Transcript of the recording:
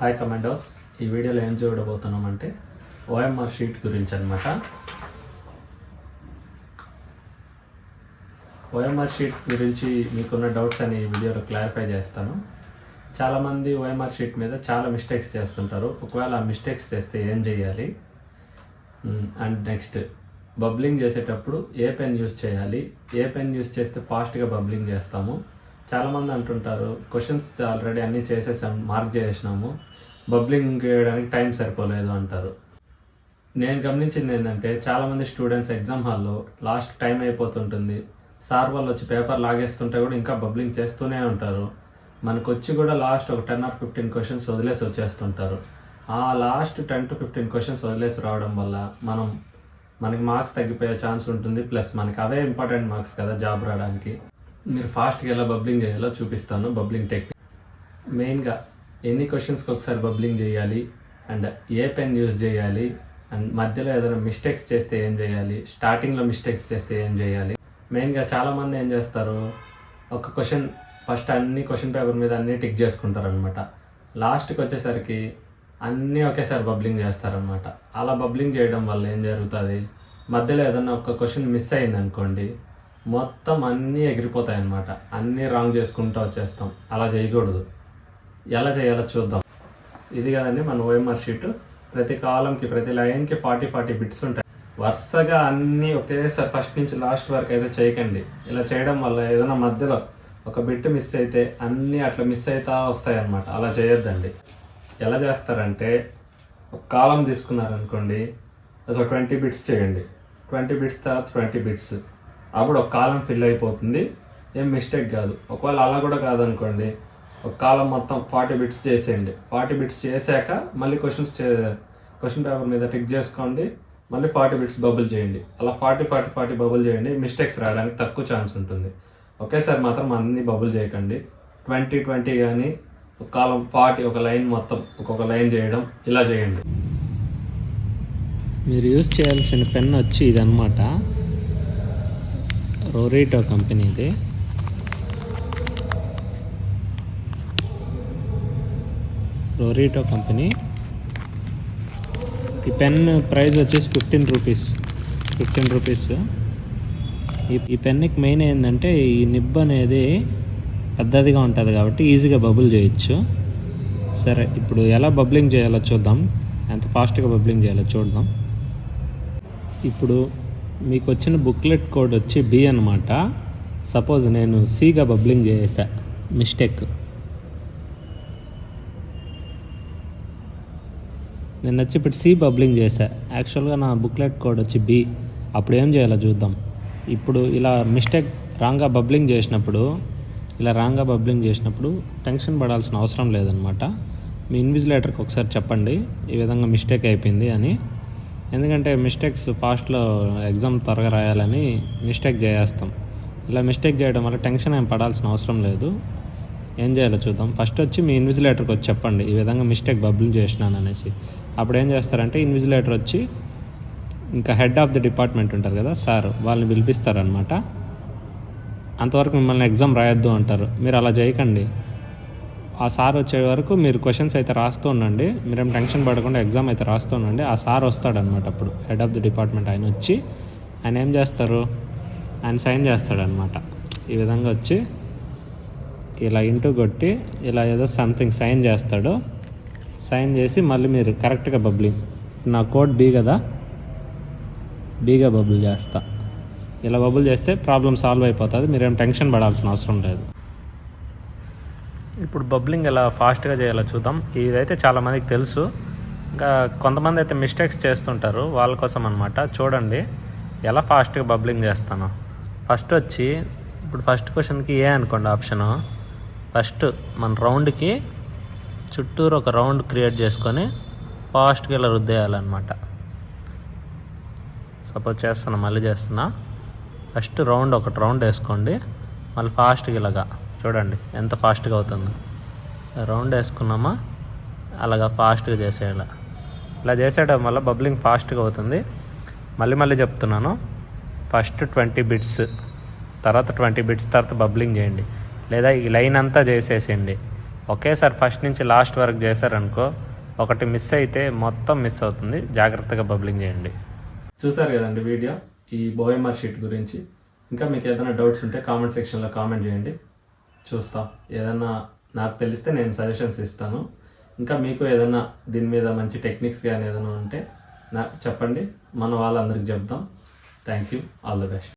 Hi commandos, ఈ వీడియోలో ఏం చూడబోతున్నామంటే ఓఎంఆర్ షీట్ గురించి అనమాట. ఓఎంఆర్ షీట్ గురించి మీకున్న డౌట్స్ అని ఈ వీడియోలో క్లారిఫై చేస్తాను. చాలామంది ఓఎంఆర్ షీట్ మీద చాలా మిస్టేక్స్ చేస్తుంటారు. ఒకవేళ ఆ మిస్టేక్స్ చేస్తే ఏం చేయాలి, అండ్ నెక్స్ట్ బబ్లింగ్ చేసేటప్పుడు ఏ పెన్ యూస్ చేయాలి, ఏ పెన్ యూస్ చేస్తే ఫాస్ట్గా బబ్లింగ్ చేస్తాము. చాలామంది అంటుంటారు క్వశ్చన్స్ ఆల్రెడీ అన్నీ చేసేసాం, మార్క్ చేసినాము, బబ్లింగ్ చేయడానికి టైం సరిపోలేదు అంటారు. నేను గమనించింది ఏంటంటే చాలామంది స్టూడెంట్స్ ఎగ్జామ్ హాల్లో లాస్ట్ టైం అయిపోతుంటుంది, సార్ వాళ్ళు వచ్చి పేపర్ లాగేస్తుంటే కూడా ఇంకా బబ్లింగ్ చేస్తూనే ఉంటారు. మనకు వచ్చి కూడా లాస్ట్ ఒక 10 or 15 క్వశ్చన్స్ వదిలేసి వచ్చేస్తుంటారు. ఆ లాస్ట్ 10 to 15 క్వశ్చన్స్ వదిలేసి రావడం వల్ల మనకి మార్క్స్ తగ్గిపోయే ఛాన్స్ ఉంటుంది. ప్లస్ మనకి అవే ఇంపార్టెంట్ మార్క్స్ కదా జాబ్ రావడానికి. మీరు ఫాస్ట్గా ఎలా బబ్లింగ్ చేయాలో చూపిస్తాను. బబ్లింగ్ టెక్నిక్ మెయిన్గా ఎన్ని క్వశ్చన్స్కి ఒకసారి బబ్లింగ్ చేయాలి, అండ్ ఏ పెన్ యూజ్ చేయాలి, అండ్ మధ్యలో ఏదైనా మిస్టేక్స్ చేస్తే ఏం చేయాలి, స్టార్టింగ్లో మిస్టేక్స్ చేస్తే ఏం చేయాలి. మెయిన్గా చాలామంది ఏం చేస్తారు, ఒక క్వశ్చన్ ఫస్ట్ అన్ని క్వశ్చన్ పేపర్ మీద అన్నీ టిక్ చేసుకుంటారు అనమాట. లాస్ట్కి వచ్చేసరికి అన్నీ ఒకేసారి బబ్లింగ్ చేస్తారనమాట. అలా బబ్లింగ్ చేయడం వల్ల ఏం జరుగుతుంది, మధ్యలో ఏదైనా ఒక క్వశ్చన్ మిస్ అయింది అనుకోండి, మొత్తం అన్నీ ఎగిరిపోతాయి అన్నమాట. అన్నీ రాంగ్ చేసుకుంటూ వచ్చేస్తాం. అలా చేయకూడదు. ఎలా చేయాలో చూద్దాం. ఇది కదండి మన ఓఎంఆర్ షీట్. ప్రతి కాలంకి ప్రతి లైన్కి 40 బిట్స్ ఉంటాయి. వరుసగా అన్నీ ఒకేసారి ఫస్ట్ నుంచి లాస్ట్ వరకు అయితే చేయకండి. ఇలా చేయడం వల్ల ఏదైనా మధ్యలో ఒక బిట్ మిస్ అయితే అన్నీ అట్లా మిస్ అవుతా వస్తాయి అన్నమాట. అలా చేయొద్దండి. ఎలా చేస్తారంటే ఒక కాలం తీసుకున్నారనుకోండి, ఒక 20 బిట్స్ చేయండి. 20 బిట్స్ తర్వాత 20 బిట్స్, అప్పుడు ఒక కాలం ఫిల్ అయిపోతుంది, ఏం మిస్టేక్ కాదు. ఒకవేళ అలా కూడా కాదనుకోండి, ఒక కాలం మొత్తం 40 బిట్స్ చేసేయండి. 40 బిట్స్ చేశాక మళ్ళీ క్వశ్చన్ పేపర్ మీద టిక్ చేసుకోండి, మళ్ళీ 40 బిట్స్ బబుల్ చేయండి. అలా 40 బబుల్ చేయండి. మిస్టేక్స్ రావడానికి తక్కువ ఛాన్స్ ఉంటుంది. ఒకేసారి మాత్రం అన్ని బబుల్ చేయకండి. 20 కానీ ఒక కాలం 40, ఒక లైన్ మొత్తం ఒక్కొక్క లైన్ చేయడం, ఇలా చేయండి. మీరు యూజ్ చేయాల్సిన పెన్ వచ్చి ఇదన్నమాట, రోరీటో కంపెనీది. రోరీటో కంపెనీ. ఈ పెన్ ప్రైస్ వచ్చేసి 15 రూపీస్. ఈ పెన్కి మెయిన్ ఏంటంటే ఈ నిబ్ అనేది పెద్దదిగా ఉంటుంది కాబట్టి ఈజీగా బబుల్ చేయొచ్చు. సరే, ఇప్పుడు ఎలా బబ్లింగ్ చేయాలో చూద్దాం, ఎంత ఫాస్ట్గా బబ్లింగ్ చేయాలో చూద్దాం. ఇప్పుడు మీకు వచ్చిన బుక్లెట్ కోడ్ వచ్చి B అనమాట. సపోజ్ నేను Cగా బబ్లింగ్ చేసా, మిస్టేక్. నేను వచ్చి ఇప్పుడు C బబ్లింగ్ చేశా. యాక్చువల్గా నా బుక్లెట్ కోడ్ వచ్చి B. అప్పుడు ఏం చేయాలో చూద్దాం. ఇప్పుడు ఇలా మిస్టేక్ రాంగ్గా బబ్లింగ్ చేసినప్పుడు టెన్షన్ పడాల్సిన అవసరం లేదనమాట. మీ ఇన్విజిలేటర్కి ఒకసారి చెప్పండి ఈ విధంగా మిస్టేక్ అయిపోయింది అని. ఎందుకంటే మిస్టేక్స్ ఫాస్ట్లో ఎగ్జామ్ త్వరగా రాయాలని మిస్టేక్ చేస్తాం. ఇలా మిస్టేక్ చేయడం వల్ల టెన్షన్ ఏం పడాల్సిన అవసరం లేదు. ఏం చేయాలో చూద్దాం. ఫస్ట్ వచ్చి మీ ఇన్విజిలేటర్కి వచ్చి చెప్పండి ఈ విధంగా మిస్టేక్ బబ్లింగ్ చేసినాను అనేసి. అప్పుడు ఏం చేస్తారంటే ఇన్విజిలేటర్ వచ్చి ఇంకా హెడ్ ఆఫ్ ది డిపార్ట్మెంట్ ఉంటారు కదా సార్, వాళ్ళని పిలిపిస్తారనమాట. అంతవరకు మిమ్మల్ని ఎగ్జామ్ రాయొద్దు అంటారు. మీరు అలా చేయకండి. ఆ సార్ వచ్చే వరకు మీరు క్వశ్చన్స్ అయితే రాస్తూ ఉండండి. మీరేం టెన్షన్ పడకుండా ఎగ్జామ్ అయితే రాస్తూ ఉండండి. ఆ సార్ వస్తాడనమాట. అప్పుడు హెడ్ ఆఫ్ ది డిపార్ట్మెంట్ ఆయన వచ్చి ఆయన ఏం చేస్తారు, ఆయన సైన్ చేస్తాడనమాట. ఈ విధంగా వచ్చి ఇలా ఇంటూ కొట్టి ఇలా ఏదో సంథింగ్ సైన్ చేస్తాడు. సైన్ చేసి మళ్ళీ మీరు కరెక్ట్గా బబ్లింగ్, నా కోడ్ B కదా, Bగా బబుల్ చేస్తా. ఇలా బబుల్ చేస్తే ప్రాబ్లం సాల్వ్ అయిపోతుంది. మీరేం టెన్షన్ పడాల్సిన అవసరం లేదు. ఇప్పుడు బబ్లింగ్ ఎలా ఫాస్ట్గా చేయాలో చూద్దాం. ఇదైతే చాలామందికి తెలుసు, ఇంకా కొంతమంది అయితే మిస్టేక్స్ చేస్తుంటారు, వాళ్ళ కోసం అనమాట. చూడండి ఎలా ఫాస్ట్గా బబ్లింగ్ చేస్తాను. ఫస్ట్ వచ్చి ఇప్పుడు ఫస్ట్ క్వశ్చన్కి ఏ అనుకోండి ఆప్షను. ఫస్ట్ మన రౌండ్కి చుట్టూరు ఒక రౌండ్ క్రియేట్ చేసుకొని ఫాస్ట్గా ఇలా రుద్దేయాలన్నమాట. సపోజ్ చేస్తున్నా, మళ్ళీ చేస్తున్నా. ఫస్ట్ ఒకటి రౌండ్ వేసుకోండి, మళ్ళీ ఫాస్ట్గా ఇలాగా చూడండి ఎంత ఫాస్ట్గా అవుతుందో. రౌండ్ వేసుకున్నామా, అలాగా ఫాస్ట్గా చేసేయాలి. ఇలా చేసేయడం వల్ల బబ్లింగ్ ఫాస్ట్గా అవుతుంది. మళ్ళీ చెప్తున్నాను, ఫస్ట్ 20 బిట్స్ తర్వాత 20 బిట్స్ తర్వాత బబ్లింగ్ చేయండి, లేదా ఈ లైన్ అంతా చేసేసేయండి. ఒకేసారి ఫస్ట్ నుంచి లాస్ట్ వరకు చేశారనుకో, ఒకటి మిస్ అయితే మొత్తం మిస్ అవుతుంది. జాగ్రత్తగా బబ్లింగ్ చేయండి. చూసారు కదండి వీడియో ఈ ఓఎంఆర్ షీట్ గురించి. ఇంకా మీకు ఏదైనా డౌట్స్ ఉంటే కామెంట్ సెక్షన్లో కామెంట్ చేయండి, చూస్తాం. ఏదైనా నాకు తెలిస్తే నేను సజెషన్స్ ఇస్తాను. ఇంకా మీకు ఏదైనా దీని మీద మంచి టెక్నిక్స్ కానీ ఏదైనా ఉంటే నాకు చెప్పండి, మన వాళ్ళందరికీ చెప్దాం. Thank you, all the best.